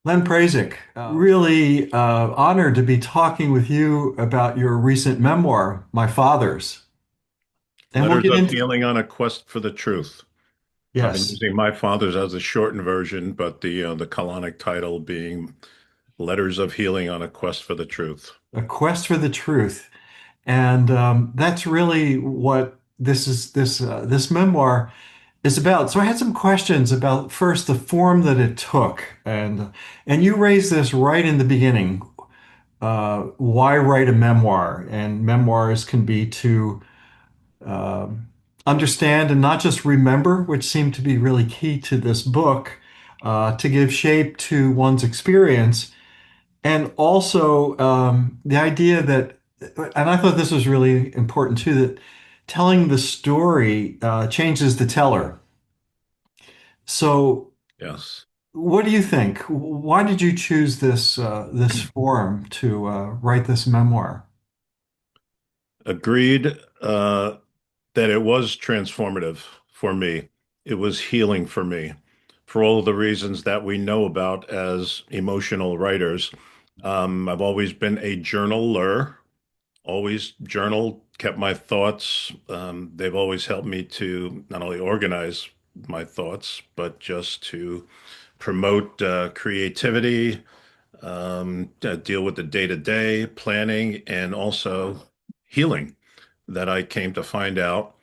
Len Prazych, really honored to be talking with you about your recent memoir, My Fathers. And we'll Letters get of into, Healing on a Quest for the Truth. I've been yes, using My Fathers as a shortened version, but the colonic title being Letters of Healing on a Quest for the Truth. A Quest for the Truth. And that's really what this memoir is about. So I had some questions about first the form that it took. And you raised this right in the beginning. Why write a memoir? And memoirs can be to um, understand and not just remember, which seemed to be really key to this book, to give shape to one's experience. And also the idea that, and I thought this was really important too, that telling the story changes the teller. So, Yes. what do you think? Why did you choose this form to write this memoir? Agreed that it was transformative for me. It was healing for me for all of the reasons that we know about as emotional writers. I've always been a journaler, always journaled, kept my thoughts. They've always helped me to not only organize my thoughts, but just to promote creativity, deal with the day-to-day planning, and also healing that I came to find out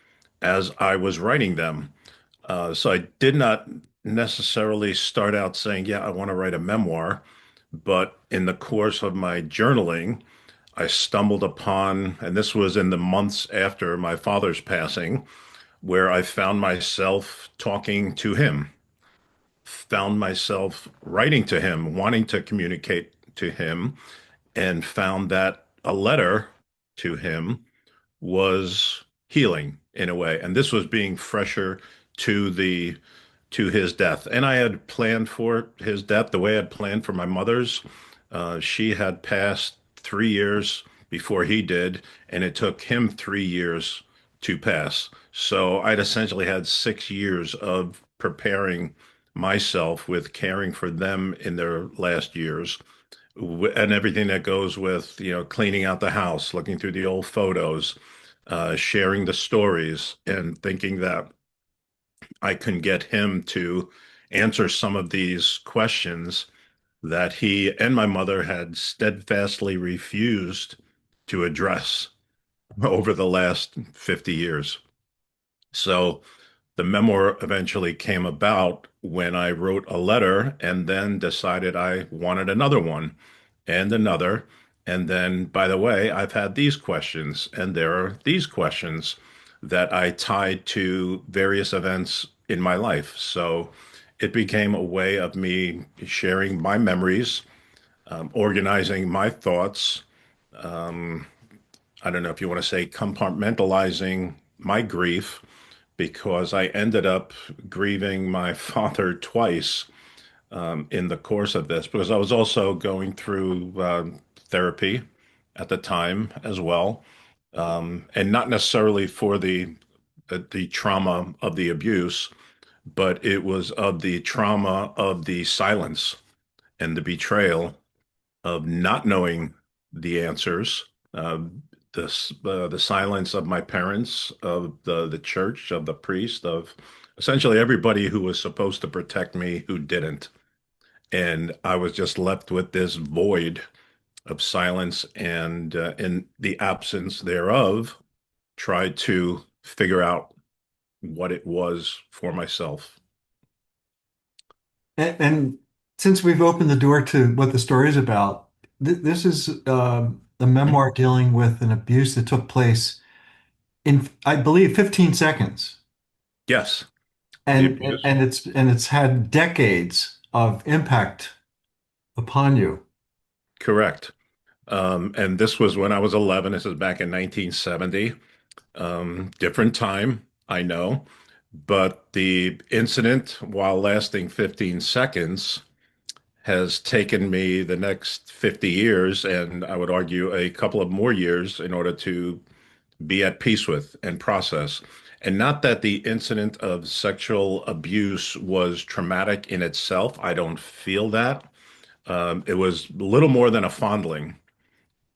as I was writing them. So I did not necessarily start out saying, yeah, I want to write a memoir, but in the course of my journaling, I stumbled upon, and this was in the months after my father's passing, where I found myself talking to him, found myself writing to him, wanting to communicate to him, and found that a letter to him was healing in a way. And this was being fresher to the to his death. And I had planned for his death the way I had planned for my mother's. She had passed 3 years before he did, and it took him 3 years to pass. So I'd essentially had 6 years of preparing myself with caring for them in their last years and everything that goes with, cleaning out the house, looking through the old photos, sharing the stories, and thinking that I can get him to answer some of these questions that he and my mother had steadfastly refused to address over the last 50 years. So the memoir eventually came about when I wrote a letter and then decided I wanted another one and another. And then, by the way, I've had these questions, and there are these questions that I tied to various events in my life. So it became a way of me sharing my memories, organizing my thoughts. Um, I don't know if you want to say compartmentalizing my grief because I ended up grieving my father twice in the course of this because I was also going through therapy at the time as well, and not necessarily for the trauma of the abuse, but it was of the trauma of the silence and the betrayal of not knowing the answers, uh, the silence of my parents, of the church, of the priest, of essentially everybody who was supposed to protect me who didn't. And I was just left with this void of silence and in the absence thereof, tried to figure out what it was for myself. And since we've opened the door to what the story is about, this is a memoir dealing with an abuse that took place in, I believe, 15 seconds. Yes, the And abuse. and it's had decades of impact upon you. Correct. And this was when I was 11. This is back in 1970. Different time, I know, but the incident, while lasting 15 seconds, has taken me the next 50 years, and I would argue a couple of more years in order to be at peace with and process. And not that the incident of sexual abuse was traumatic in itself. I don't feel that. It was a little more than a fondling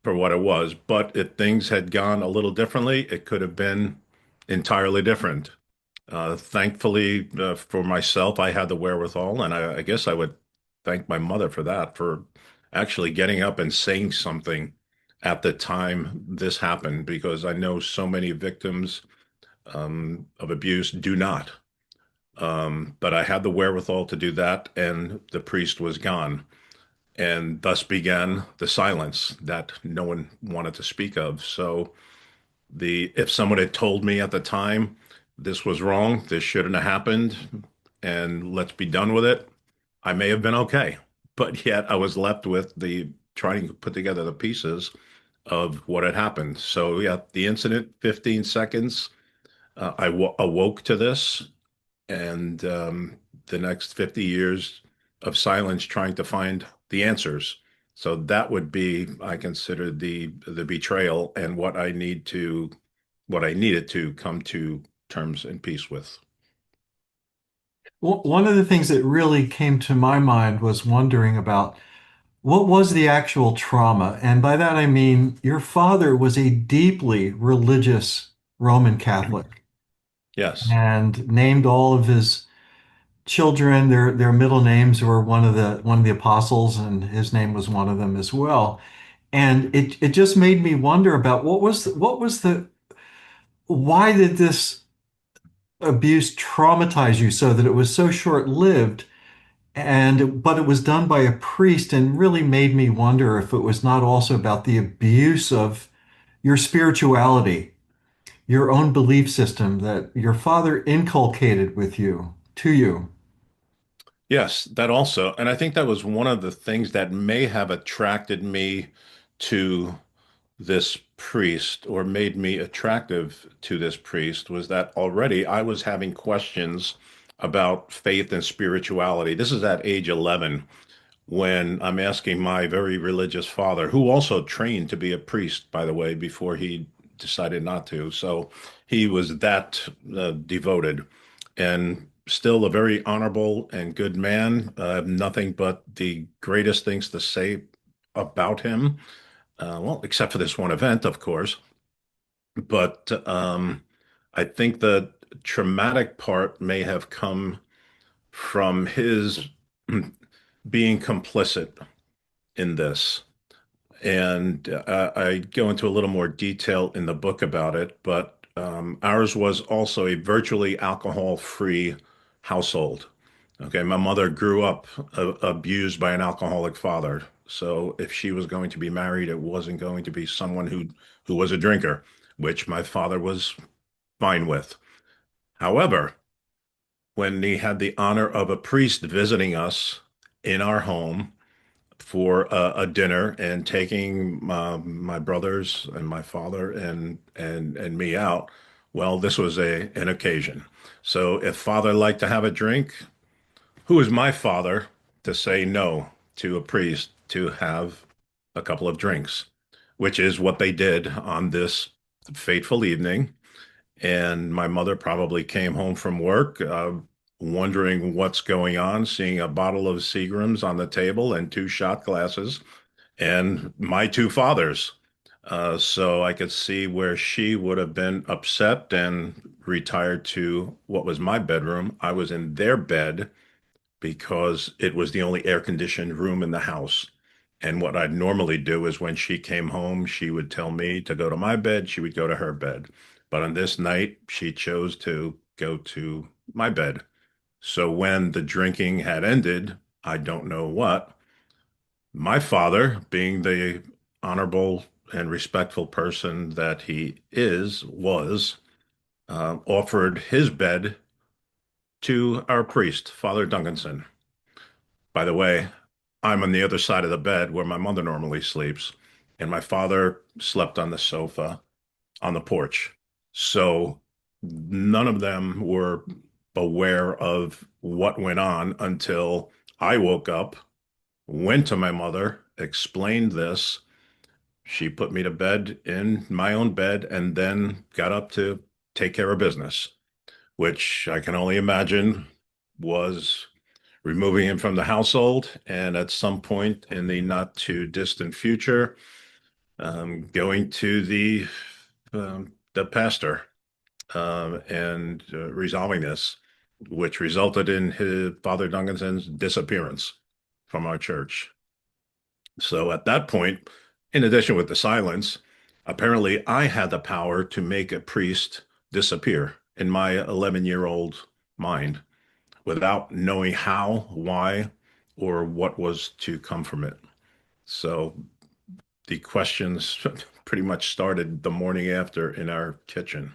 for what it was, but if things had gone a little differently, it could have been entirely different. Thankfully, for myself, I had the wherewithal, and I guess I would thank my mother for that, for actually getting up and saying something at the time this happened, because I know so many victims of abuse do not. But I had the wherewithal to do that, and the priest was gone. And thus began the silence that no one wanted to speak of. So the if someone had told me at the time this was wrong, this shouldn't have happened, and let's be done with it, I may have been okay. But yet I was left with the trying to put together the pieces of what had happened. So yeah, the incident, 15 seconds, awoke to this, and the next 50 years of silence trying to find the answers. So that would be, I consider the betrayal and what I needed to come to terms and peace with. One of the things that really came to my mind was wondering about what was the actual trauma. And by that I mean your father was a deeply religious Roman Catholic Yes. and named all of his children, their middle names were one of the apostles, and his name was one of them as well. And it just made me wonder about what was the why did this abuse traumatize you so that it was so short-lived, and but it was done by a priest, and really made me wonder if it was not also about the abuse of your spirituality, your own belief system that your father inculcated with you to you. Yes, that also. And I think that was one of the things that may have attracted me to this priest or made me attractive to this priest was that already I was having questions about faith and spirituality. This is at age 11 when I'm asking my very religious father, who also trained to be a priest, by the way, before he decided not to. So he was that devoted and still a very honorable and good man. Nothing but the greatest things to say about him. Well, except for this one event, of course. But I think the traumatic part may have come from his being complicit in this. And I go into a little more detail in the book about it, but ours was also a virtually alcohol-free household. Okay, my mother grew up abused by an alcoholic father. So if she was going to be married, it wasn't going to be someone who was a drinker, which my father was fine with. However, when he had the honor of a priest visiting us in our home for a dinner and taking my brothers and my father and me out, well, this was a an occasion. So if father liked to have a drink, who is my father to say no to a priest to have a couple of drinks, which is what they did on this fateful evening. And my mother probably came home from work, wondering what's going on, seeing a bottle of Seagram's on the table and two shot glasses, and my two fathers. So I could see where she would have been upset and retired to what was my bedroom. I was in their bed because it was the only air-conditioned room in the house. And what I'd normally do is when she came home, she would tell me to go to my bed, she would go to her bed. But on this night, she chose to go to my bed. So when the drinking had ended, I don't know what, my father, being the honorable and respectful person that he was, offered his bed to our priest, Father Duncanson. By the way, I'm on the other side of the bed where my mother normally sleeps, and my father slept on the sofa on the porch. So none of them were aware of what went on until I woke up, went to my mother, explained this. She put me to bed in my own bed and then got up to take care of business, which I can only imagine was removing him from the household, and at some point in the not too distant future, going to the pastor and resolving this, which resulted in his Father Duncanson's disappearance from our church. So at that point, in addition with the silence, apparently I had the power to make a priest disappear in my 11-year-old mind without knowing how, why, or what was to come from it. So the questions pretty much started the morning after in our kitchen.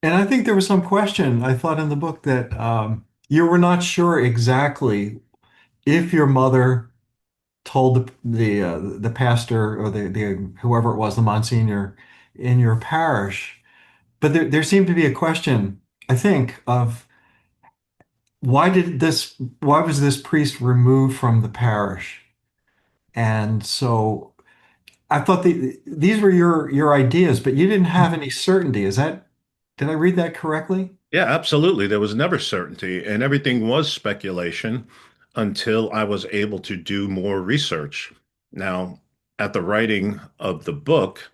And I think there was some question, I thought in the book that you were not sure exactly if your mother told the pastor or the whoever it was, the Monsignor in your parish. But there seemed to be a question, I think, of why was this priest removed from the parish? And so I thought these were your ideas, but you didn't have any certainty. Did I read that correctly? Yeah, absolutely. There was never certainty, and everything was speculation until I was able to do more research. Now, at the writing of the book,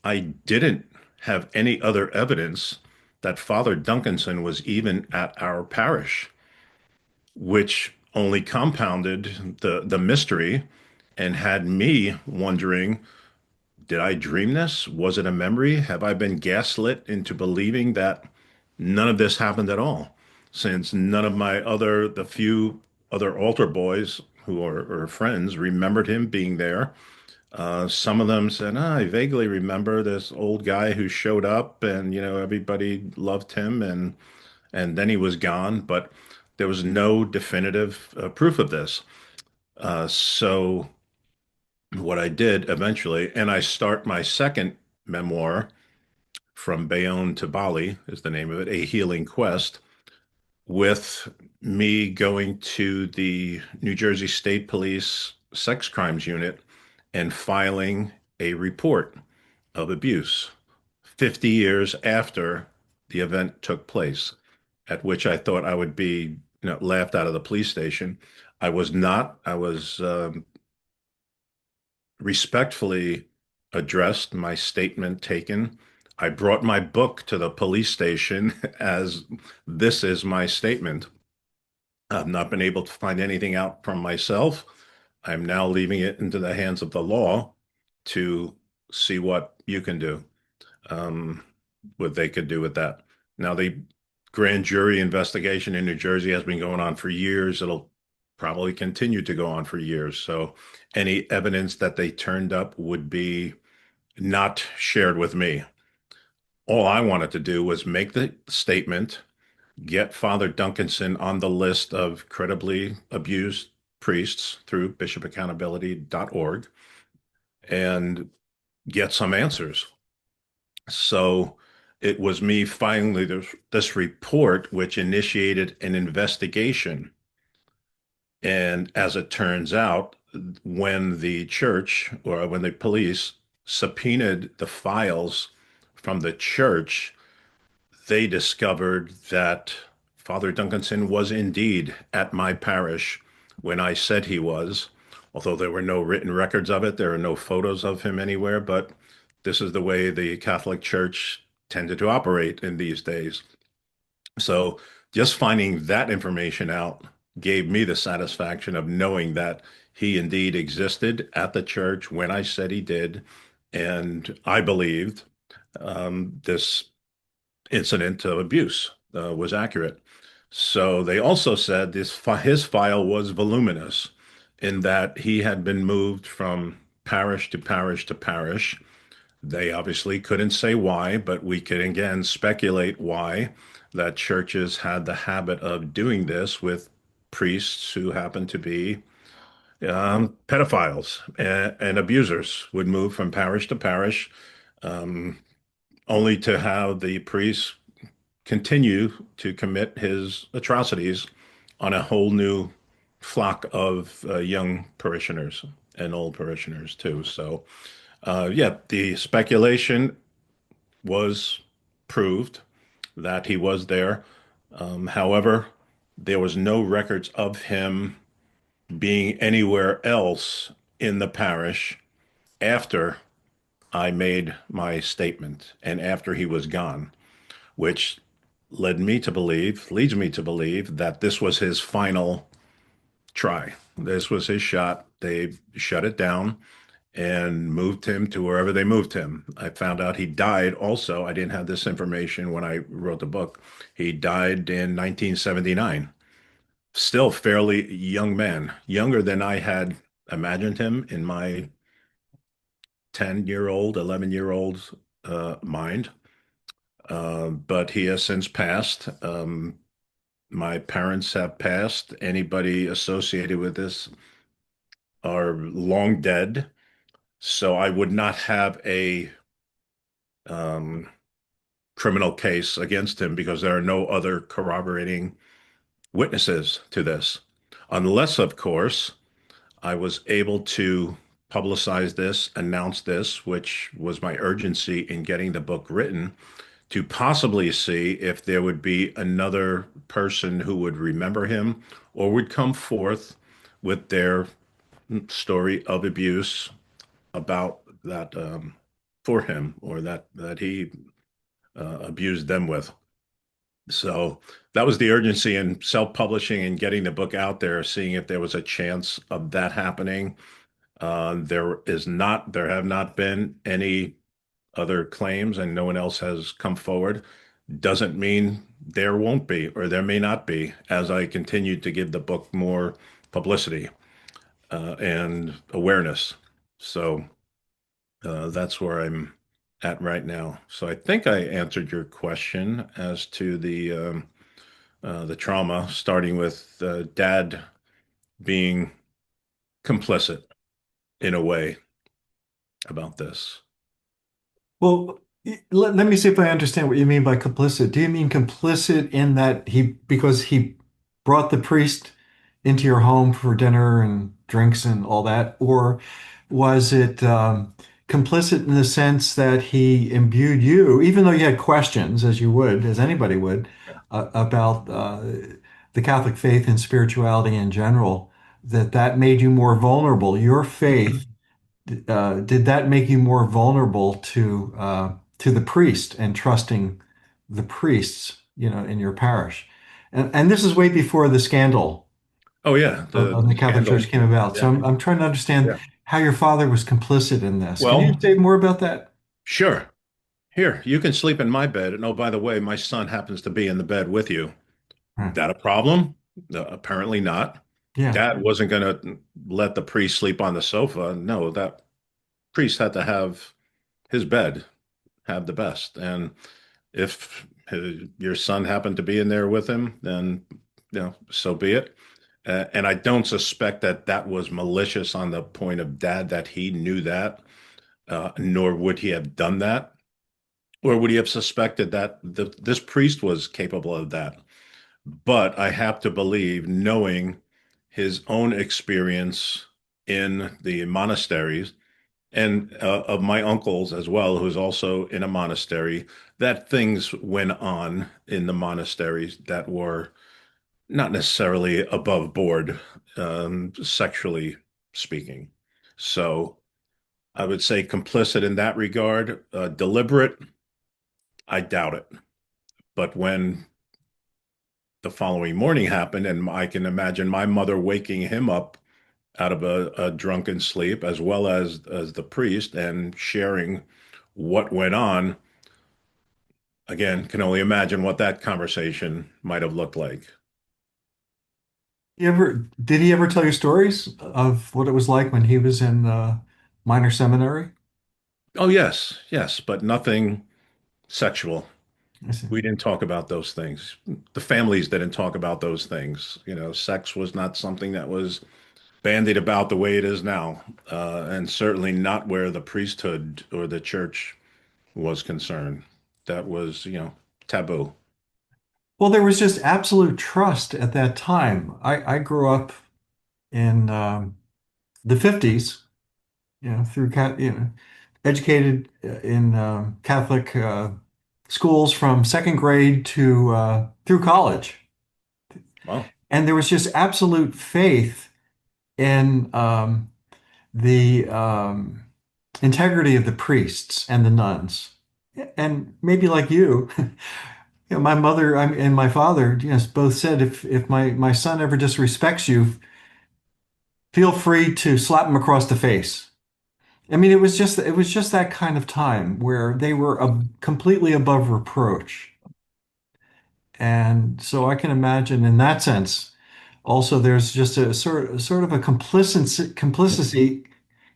I didn't have any other evidence that Father Duncanson was even at our parish, which only compounded the mystery and had me wondering, did I dream this? Was it a memory? Have I been gaslit into believing that none of this happened at all? Since none of the few other altar boys who are friends remembered him being there. Some of them said, I vaguely remember this old guy who showed up and, everybody loved him and then he was gone, but there was no definitive proof of this. So what I did eventually, and I start my second memoir, From Bayonne to Bali is the name of it, A Healing Quest, with me going to the New Jersey State Police Sex Crimes Unit and filing a report of abuse 50 years after the event took place, at which I thought I would be, laughed out of the police station. I was not. I was respectfully addressed, my statement taken. I brought my book to the police station as this is my statement. I've not been able to find anything out from myself. I'm now leaving it into the hands of the law to see what you can do, um, what they could do with that. Now, the grand jury investigation in New Jersey has been going on for years. It'll probably continue to go on for years. So any evidence that they turned up would be not shared with me. All I wanted to do was make the statement, get Father Duncanson on the list of credibly abused priests through bishopaccountability.org and get some answers. So it was me finally this report, which initiated an investigation. And as it turns out, when the church or when the police subpoenaed the files from the church, they discovered that Father Duncanson was indeed at my parish when I said he was, although there were no written records of it, there are no photos of him anywhere, but this is the way the Catholic Church tended to operate in these days. So just finding that information out gave me the satisfaction of knowing that he indeed existed at the church when I said he did. And I believed this incident of abuse was accurate. So they also said his file was voluminous in that he had been moved from parish to parish to parish. They obviously couldn't say why, but we could again speculate why that churches had the habit of doing this with priests who happened to be pedophiles and abusers would move from parish to parish, um, only to have the priest continue to commit his atrocities on a whole new flock of young parishioners and old parishioners too. So, yeah, the speculation was proved that he was there. However, There was no records of him being anywhere else in the parish after I made my statement and after he was gone, which leads me to believe that this was his final try. This was his shot. They shut it down and moved him to wherever they moved him. I found out he died also. I didn't have this information when I wrote the book. He died in 1979. Still fairly young man, younger than I had imagined him in my 10-year-old, 11-year-old mind. But he has since passed. My parents have passed. Anybody associated with this are long dead. So I would not have a um, criminal case against him because there are no other corroborating witnesses to this. Unless, of course, I was able to publicize this, announce this, which was my urgency in getting the book written, to possibly see if there would be another person who would remember him or would come forth with their story of abuse about that for him or that he abused them with. So that was the urgency in self-publishing and getting the book out there, seeing if there was a chance of that happening. There have not been any other claims, and no one else has come forward. Doesn't mean there won't be, or there may not be, as I continue to give the book more publicity and awareness. So that's where I'm at right now. So I think I answered your question as to the trauma, starting with dad being complicit in a way about this. Well, let me see if I understand what you mean by complicit. Do you mean complicit in that because he brought the priest into your home for dinner and drinks and all that? Or was it complicit in the sense that he imbued you, even though you had questions, as you would, as anybody would, about the Catholic faith and spirituality in general, that made you more vulnerable? Your faith did that make you more vulnerable to the priest and trusting the priests, in your parish? And this is way before the scandal Oh yeah, of the the Catholic Church scandal. came about. So Yeah, I'm trying to understand yeah. how your father was complicit in this. Can you Well, say more about that? sure. Here, you can sleep in my bed. And oh, by the way, my son happens to be in the bed with you. Hmm. That a problem? No, apparently not. Yeah. Dad wasn't going to let the priest sleep on the sofa. No, that priest had to have his bed, have the best. And if your son happened to be in there with him, then so be it. And I don't suspect that that was malicious on the point of dad that he knew that, nor would he have done that, or would he have suspected that this priest was capable of that. But I have to believe, knowing his own experience in the monasteries and of my uncles as well, who's also in a monastery, that things went on in the monasteries that were not necessarily above board, sexually speaking. So I would say complicit in that regard. Deliberate, I doubt it. But when the following morning happened, and I can imagine my mother waking him up out of a drunken sleep, as well as the priest, and sharing what went on. Again, can only imagine what that conversation might have looked like. Did he ever tell you stories of what it was like when he was in minor seminary? Oh, yes, yes, but nothing sexual. I see. We didn't talk about those things. The families didn't talk about those things. Sex was not something that was bandied about the way it is now, and certainly not where the priesthood or the church was concerned. That was, taboo. Well, there was just absolute trust at that time. I grew up in the 50s, educated in Catholic schools from second grade to through college. Wow. and there was just absolute faith in the integrity of the priests and the nuns. And maybe like you, my mother and my father, both said if my son ever disrespects you, feel free to slap him across the face. I mean, it was just that kind of time where they were completely above reproach. And so I can imagine in that sense, also there's just a sort of a complicity,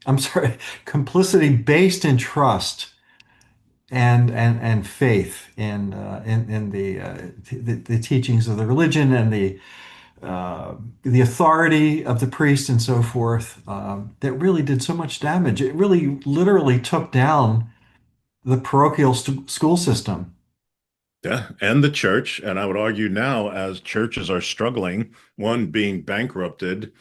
I'm sorry, complicity based in trust and faith in the teachings of the religion and the authority of the priest and so forth, that really did so much damage. It really literally took down the parochial school system. Yeah, and the church. And I would argue now, as churches are struggling, one being bankrupted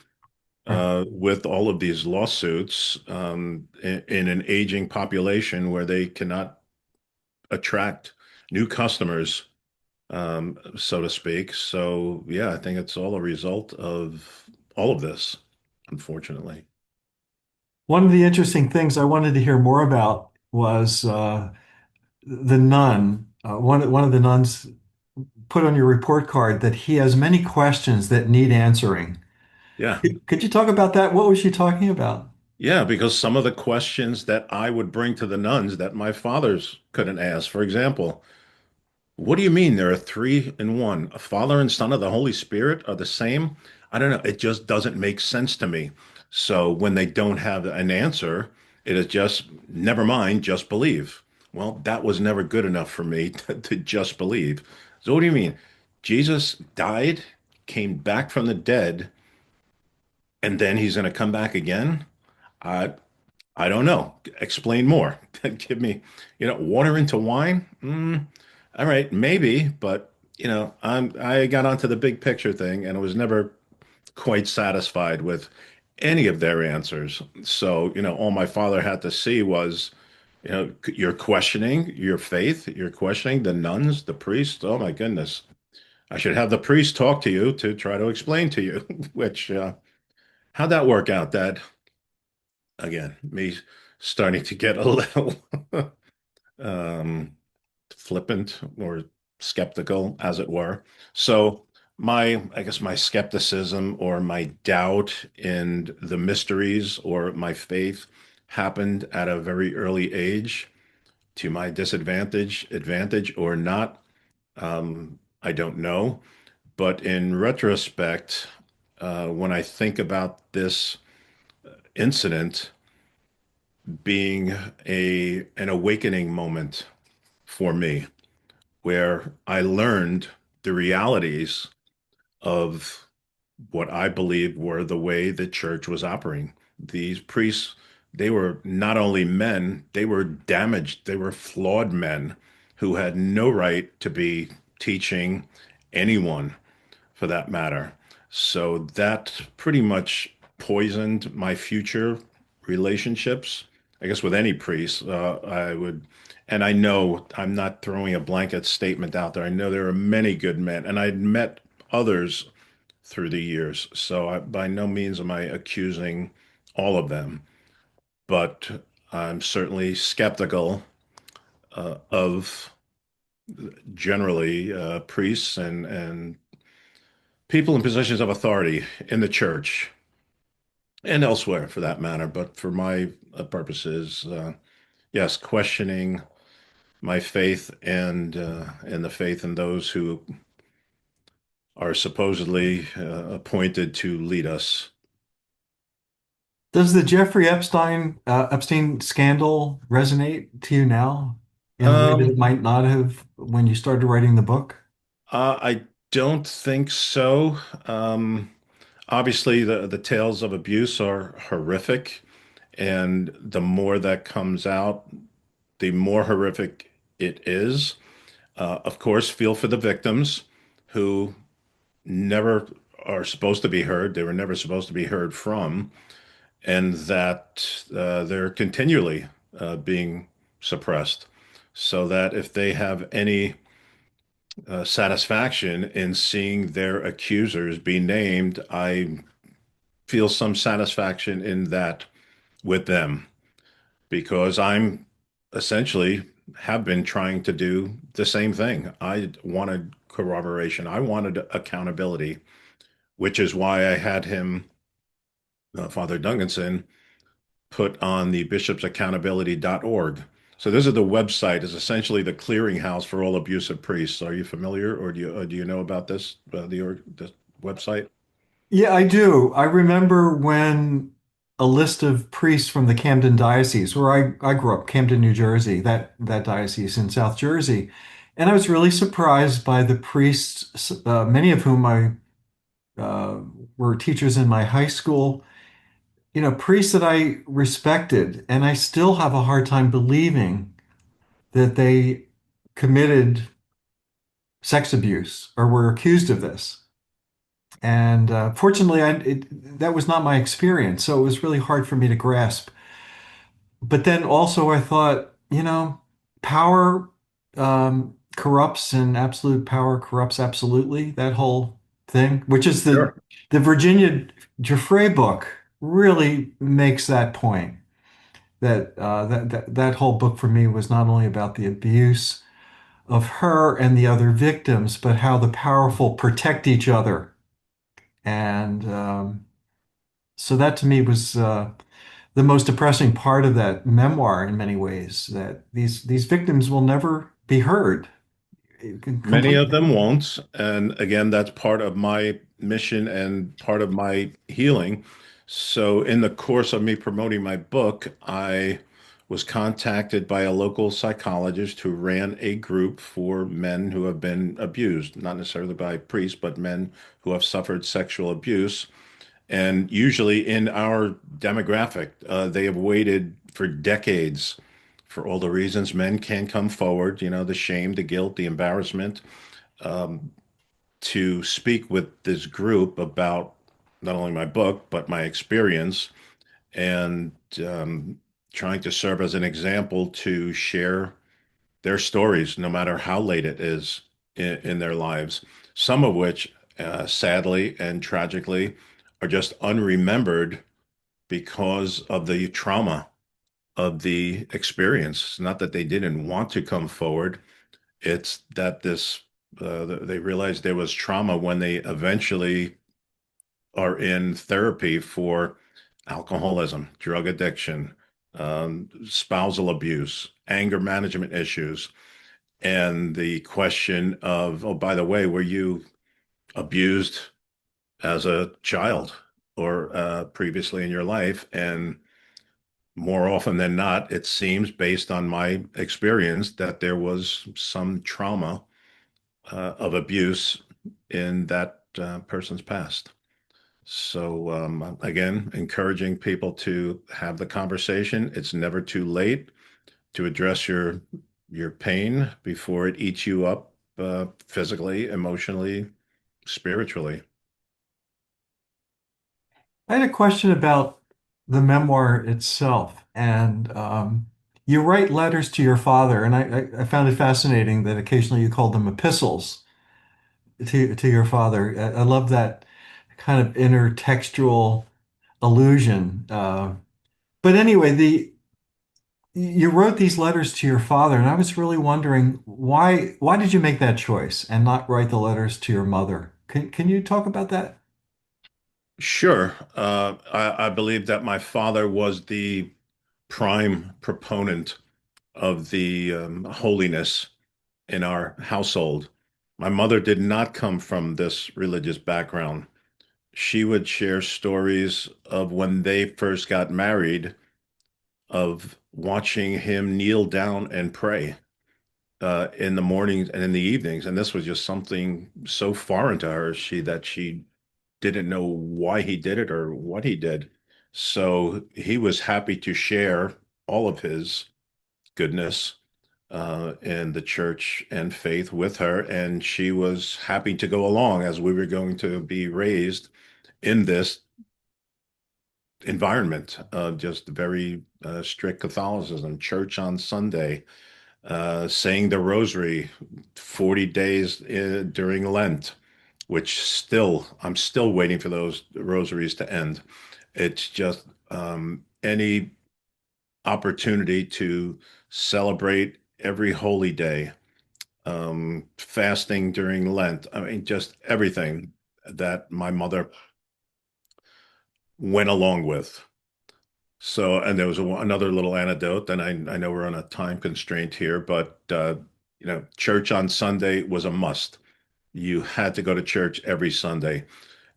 Right. with all of these lawsuits in an aging population where they cannot attract new customers, so to speak. So, yeah, I think it's all a result of all of this, unfortunately. One of the interesting things I wanted to hear more about was the nun. One of the nuns put on your report card that he has many questions that need answering. Yeah. Could you talk about that? What was she talking about? Yeah, because some of the questions that I would bring to the nuns that my fathers couldn't ask, for example, what do you mean there are three in one? A Father and Son of the Holy Spirit are the same? I don't know. It just doesn't make sense to me. So when they don't have an answer, it is just, never mind, just believe. Well, that was never good enough for me to just believe. So what do you mean? Jesus died, came back from the dead, and then he's going to come back again? I I don't know. Explain more. Give me, water into wine? All right, maybe, but I got onto the big picture thing and I was never quite satisfied with any of their answers. So, all my father had to see was, you're questioning your faith, you're questioning the nuns, the priests. Oh my goodness. I should have the priest talk to you to try to explain to you, which, how'd that work out, Dad? Again, me starting to get a little um, flippant or skeptical, as it were. So I guess my skepticism or my doubt in the mysteries or my faith happened at a very early age to my disadvantage, advantage or not. I don't know. But in retrospect, when I think about this incident being an awakening moment for me, where I learned the realities of what I believed were the way the church was operating. These priests, they were not only men, they were damaged, they were flawed men who had no right to be teaching anyone for that matter. So that pretty much poisoned my future relationships. I guess with any priest, I would, and I know I'm not throwing a blanket statement out there. I know there are many good men, and I'd met others through the years. So by no means am I accusing all of them, but I'm certainly skeptical of generally priests and people in positions of authority in the church and elsewhere for that matter. But for my purposes, yes, questioning my faith and the faith in those who are supposedly appointed to lead us. Does the Jeffrey Epstein scandal resonate to you now in a way that it Um, might not have when you started writing the book? I don't think so. Obviously, the tales of abuse are horrific, and the more that comes out, the more horrific it is. Of course, feel for the victims who never are supposed to be heard. They were never supposed to be heard from, and that they're continually being suppressed. So that if they have any satisfaction in seeing their accusers be named. I feel some satisfaction in that with them because I'm essentially have been trying to do the same thing. I wanted corroboration. I wanted accountability, which is why I had him, Father Duncanson, put on the bishopsaccountability.org. So this is the website, is essentially the clearinghouse for all abusive priests. Are you familiar, or do you know about this the website? Yeah, I do. I remember when a list of priests from the Camden Diocese, where I grew up, Camden, New Jersey, that diocese in South Jersey, and I was really surprised by the priests, many of whom I uh, were teachers in my high school. You know, priests that I respected, and I still have a hard time believing that they committed sex abuse or were accused of this. And fortunately, that was not my experience. So it was really hard for me to grasp. But then also, I thought, you know, power corrupts and absolute power corrupts absolutely. That whole thing, which is Sure. the Virginia Giuffre book, really makes that point. That whole book for me was not only about the abuse of her and the other victims, but how the powerful protect each other. And so that to me was the most depressing part of that memoir in many ways, that these victims will never be heard Many of completely. them won't. And again, that's part of my mission and part of my healing. So, in the course of me promoting my book, I was contacted by a local psychologist who ran a group for men who have been abused, not necessarily by priests, but men who have suffered sexual abuse. And usually in our demographic, they have waited for decades for all the reasons men can come forward, the shame, the guilt, the embarrassment, um, to speak with this group about not only my book, but my experience and um, trying to serve as an example to share their stories, no matter how late it is in their lives, some of which, sadly and tragically, are just unremembered because of the trauma of the experience. Not that they didn't want to come forward, it's that they realized there was trauma when they eventually are in therapy for alcoholism, drug addiction, spousal abuse, anger management issues, and the question of, oh, by the way, were you abused as a child or previously in your life? And more often than not, it seems, based on my experience, that there was some trauma of abuse in that person's past. So, again, encouraging people to have the conversation. It's never too late to address your pain before it eats you up physically, emotionally, spiritually. I had a question about the memoir itself, and you write letters to your father, and I found it fascinating that occasionally you called them epistles to your father. I love that kind of intertextual allusion. But anyway, the you wrote these letters to your father, and I was really wondering why did you make that choice and not write the letters to your mother? Can you talk about that? Sure. I believe that my father was the prime proponent of the holiness in our household. My mother did not come from this religious background. She would share stories of when they first got married, of watching him kneel down and pray in the mornings and in the evenings. And this was just something so foreign to her, she didn't know why he did it or what he did. So he was happy to share all of his goodness in the church and faith with her. And she was happy to go along as we were going to be raised in this environment of just very strict Catholicism, church on Sunday, saying the rosary 40 days during Lent, which I'm still waiting for those rosaries to end. It's just any opportunity to celebrate every holy day, fasting during Lent. I mean, just everything that my mother went along with. So, and there was another little anecdote, and I know we're on a time constraint here, but church on Sunday was a must. You had to go to church every Sunday.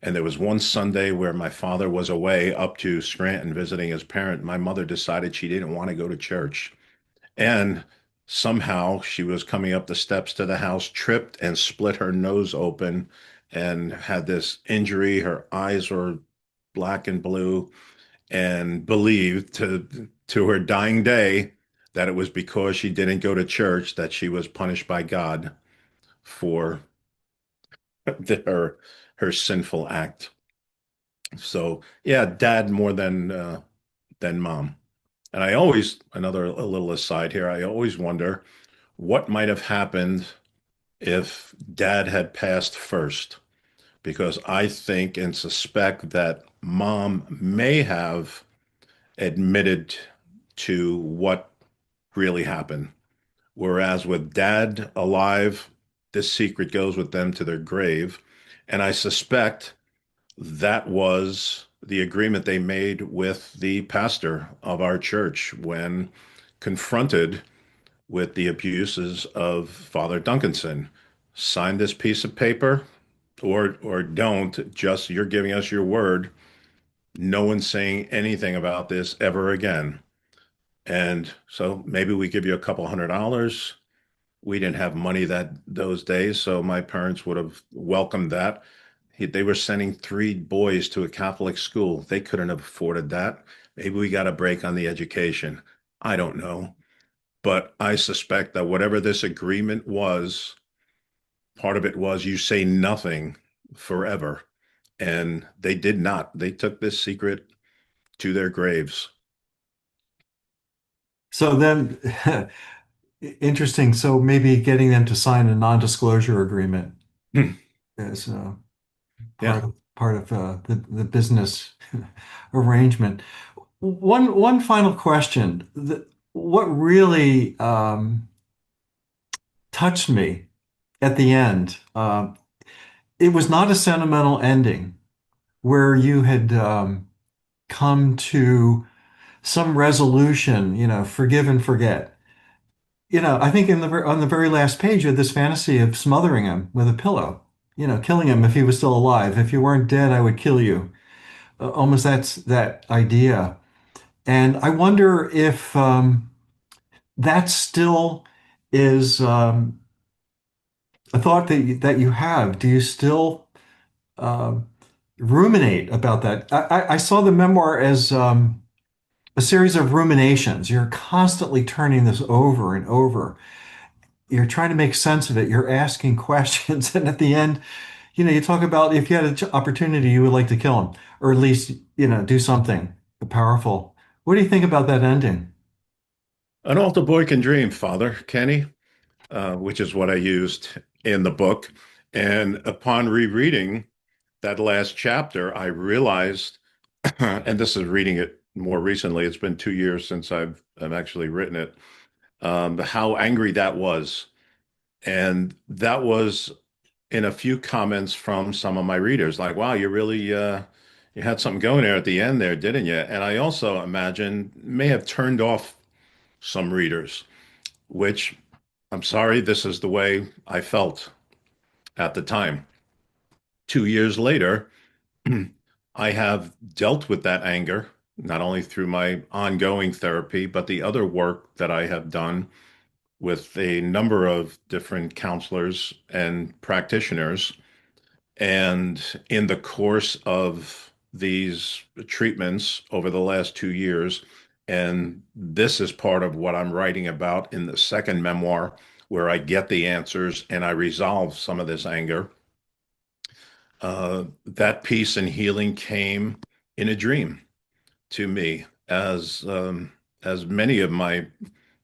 And there was one Sunday where my father was away up to Scranton visiting his parent. My mother decided she didn't want to go to church. And somehow she was coming up the steps to the house, tripped and split her nose open and had this injury. Her eyes were black and blue, and believed to her dying day that it was because she didn't go to church that she was punished by God for her sinful act. So yeah, dad more than mom. And I always, a little aside here, I always wonder what might have happened if dad had passed first, because I think and suspect that mom may have admitted to what really happened. Whereas with dad alive, this secret goes with them to their grave. And I suspect that was the agreement they made with the pastor of our church when confronted with the abuses of Father Duncanson. Sign this piece of paper or don't. Just you're giving us your word. No one's saying anything about this ever again. And so maybe we give you a couple $100. We didn't have money those days, so my parents would have welcomed that. They were sending three boys to a Catholic school. They couldn't have afforded that. Maybe we got a break on the education. I don't know. But I suspect that whatever this agreement was, part of it was you say nothing forever. And they did not. They took this secret to their graves. So then, interesting. So maybe getting them to sign a non-disclosure agreement is Yeah. part of the business arrangement. One final question. What really touched me at the end, it was not a sentimental ending where you had come to some resolution, forgive and forget. I think on the very last page, you had this fantasy of smothering him with a pillow, killing him if he was still alive. If you weren't dead, I would kill you. Almost that's that idea. And I wonder if that still is a thought that you have. Do you still uh, ruminate about that? I saw the memoir as a series of ruminations. You're constantly turning this over and over. You're trying to make sense of it. You're asking questions. And at the end, you talk about if you had an opportunity, you would like to kill him, or at least, do something powerful. What do you think about that ending? An altar boy can dream, Father Kenny, which is what I used in the book. And upon rereading that last chapter, I realized, and this is reading it more recently, it's been 2 years since I've actually written it, how angry that was. And that was in a few comments from some of my readers, like, wow, you really you had something going there at the end there, didn't you? And I also imagine may have turned off some readers, which I'm sorry, this is the way I felt at the time. 2 years later, I have dealt with that anger, not only through my ongoing therapy, but the other work that I have done with a number of different counselors and practitioners. And in the course of these treatments over the last 2 years, and this is part of what I'm writing about in the second memoir, where I get the answers and I resolve some of this anger. That peace and healing came in a dream to me, as many of my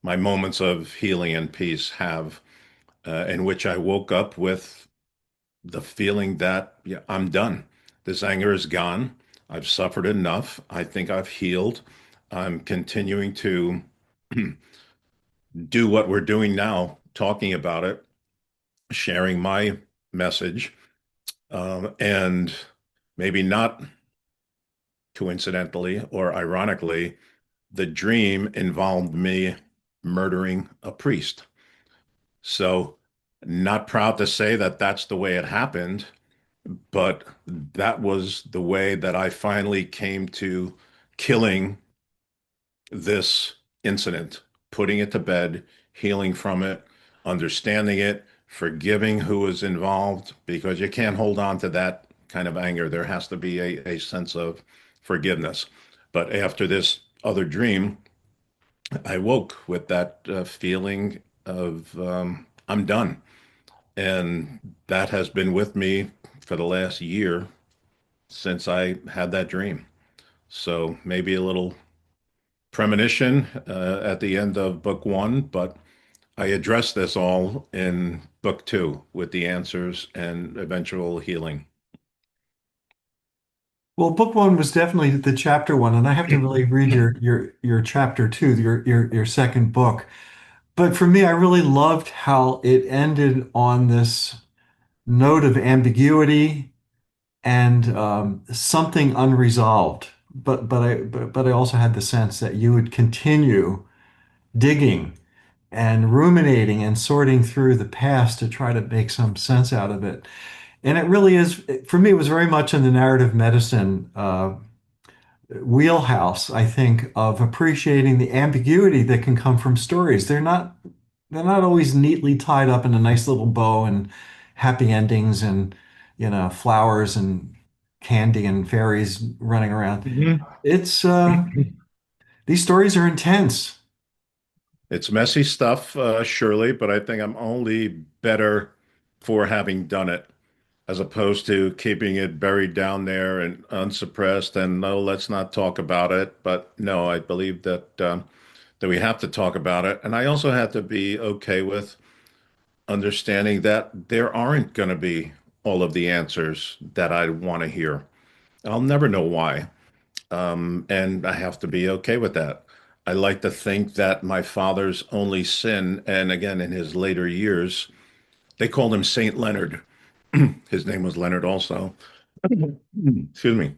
my moments of healing and peace have, in which I woke up with the feeling that, yeah, I'm done. This anger is gone. I've suffered enough. I think I've healed. I'm continuing to do what we're doing now, talking about it, sharing my message, and maybe not coincidentally or ironically, the dream involved me murdering a priest. So, not proud to say that that's the way it happened, but that was the way that I finally came to killing this incident, putting it to bed, healing from it, understanding it, forgiving who was involved, because you can't hold on to that kind of anger. There has to be a sense of forgiveness. But after this other dream, I woke with that feeling of I'm done. And that has been with me for the last year since I had that dream. So maybe a little premonition at the end of book one, but I address this all in book two with the answers and eventual healing. Well, book one was definitely the chapter one, and I have to really read your chapter two, your second book. But for me, I really loved how it ended on this note of ambiguity and something unresolved. But I also had the sense that you would continue digging and ruminating and sorting through the past to try to make some sense out of it. And it really is, for me, it was very much in the narrative medicine wheelhouse, I think, of appreciating the ambiguity that can come from stories. They're not always neatly tied up in a nice little bow and happy endings and flowers and candy and fairies running around. Mhm. It's these stories are intense. It's messy stuff, surely, but I think I'm only better for having done it as opposed to keeping it buried down there and unsuppressed. And no, let's not talk about it. But no, I believe that we have to talk about it. And I also have to be okay with understanding that there aren't going to be all of the answers that I want to hear. I'll never know why. And I have to be okay with that. I like to think that my father's only sin, and again, in his later years, they called him Saint Leonard. His name was Leonard also. Excuse me.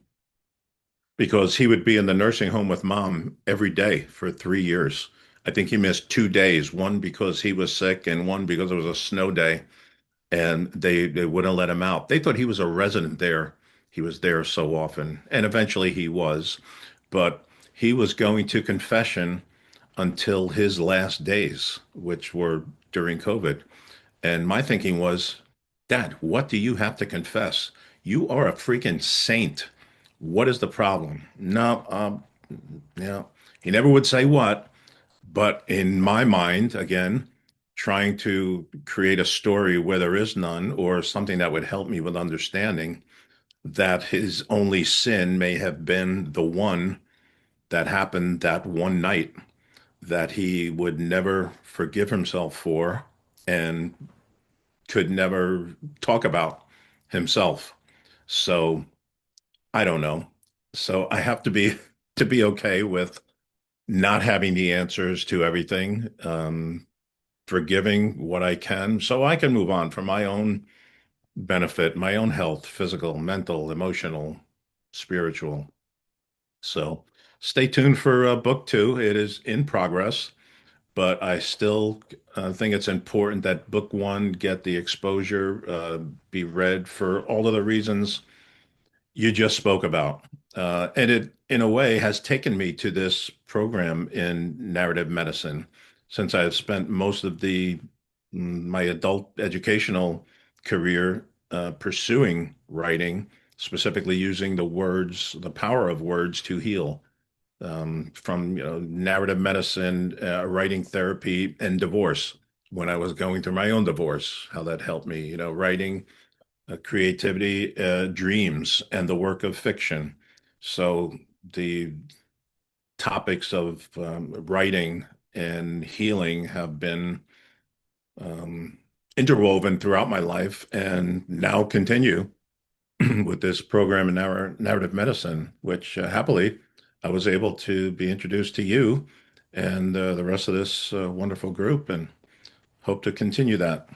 Because he would be in the nursing home with mom every day for 3 years. I think he missed 2 days, one because he was sick and one because it was a snow day, and they wouldn't let him out. They thought he was a resident there. He was there so often, and eventually he was, but he was going to confession until his last days, which were during COVID. And my thinking was, Dad, what do you have to confess? You are a freaking saint. What is the problem? No, yeah. He never would say what, but in my mind, again, trying to create a story where there is none or something that would help me with understanding that his only sin may have been the one that happened that one night that he would never forgive himself for and could never talk about himself. So I don't know. So I have to be to be okay with not having the answers to everything, forgiving what I can, so I can move on for my own benefit, my own health, physical, mental, emotional, spiritual. So stay tuned for book two. It is in progress, but I still think it's important that book one get the exposure, be read for all of the reasons you just spoke about. And it, in a way, has taken me to this program in narrative medicine since I have spent most of my adult educational career pursuing writing, specifically using the words, the power of words to heal. From narrative medicine, writing therapy, and divorce. When I was going through my own divorce, how that helped me. Writing creativity, dreams, and the work of fiction. So the topics of writing and healing have been um, interwoven throughout my life and now continue with this program in narrative medicine, which happily I was able to be introduced to you and the rest of this wonderful group and hope to continue that.